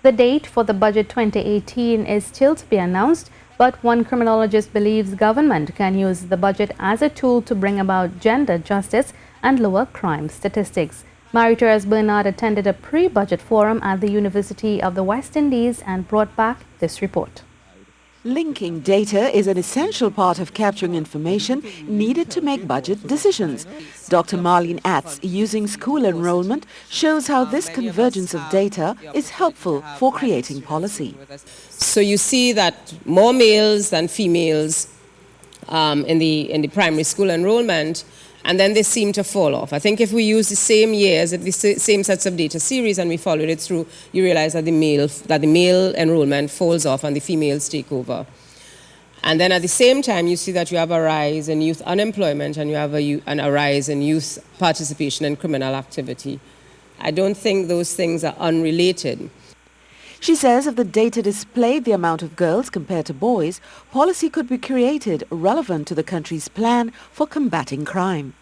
The date for the budget 2018 is still to be announced, but one criminologist believes government can use the budget as a tool to bring about gender justice and lower crime statistics. Marie-Therese Bernard attended a pre-budget forum at the University of the West Indies and brought back this report. Linking data is an essential part of capturing information needed to make budget decisions. Dr. Marlene Atz, using school enrollment, shows how this convergence of data is helpful for creating policy. So you see that more males than females in the primary school enrollment, and then they seem to fall off. I think if we use the same years, the same sets of data series, and we followed it through, you realize that the male enrollment falls off and the females take over. And then at the same time, you see that you have a rise in youth unemployment and you have a rise in youth participation in criminal activity. I don't think those things are unrelated. She says if the data displayed the amount of girls compared to boys, policy could be created relevant to the country's plan for combating crime.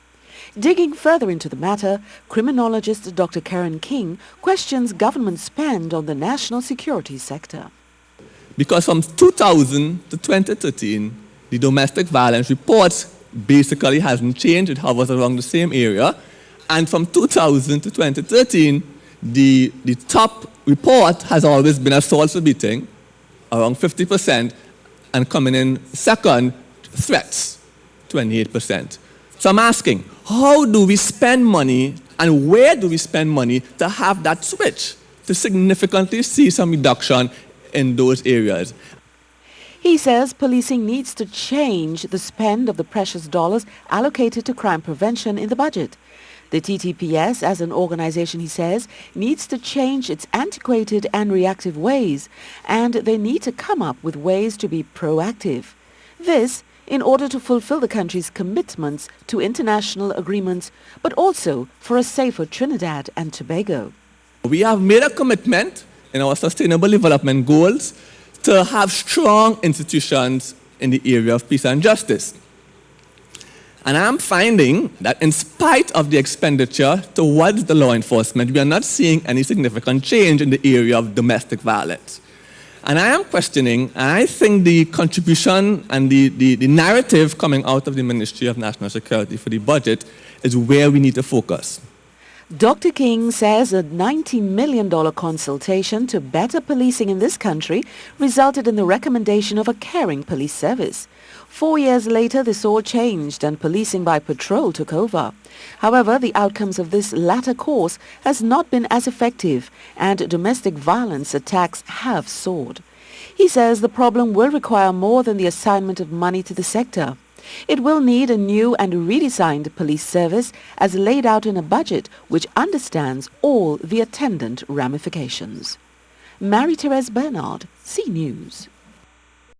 Digging further into the matter, criminologist Dr. Karen King questions government spend on the national security sector. Because from 2000 to 2013, the domestic violence report basically hasn't changed. It hovers around the same area. And from 2000 to 2013, the top report has always been assault for beating, around 50%, and coming in second, threats, 28%. So I'm asking, how do we spend money and where do we spend money to have that switch, to significantly see some reduction in those areas? He says policing needs to change the spend of the precious dollars allocated to crime prevention in the budget. The TTPS, as an organization, he says, needs to change its antiquated and reactive ways, and they need to come up with ways to be proactive. This in order to fulfill the country's commitments to international agreements, but also for a safer Trinidad and Tobago. We have made a commitment in our Sustainable Development Goals to have strong institutions in the area of peace and justice. And I'm finding that in spite of the expenditure towards the law enforcement, we are not seeing any significant change in the area of domestic violence. And I am questioning, and I think the contribution and the narrative coming out of the Ministry of National Security for the budget is where we need to focus. Dr. King says a $90 million consultation to better policing in this country resulted in the recommendation of a caring police service. 4 years later, this all changed and policing by patrol took over. However, the outcomes of this latter course has not been as effective and domestic violence attacks have soared. He says the problem will require more than the assignment of money to the sector. It will need a new and redesigned police service as laid out in a budget which understands all the attendant ramifications. Marie-Therese Bernard, C News.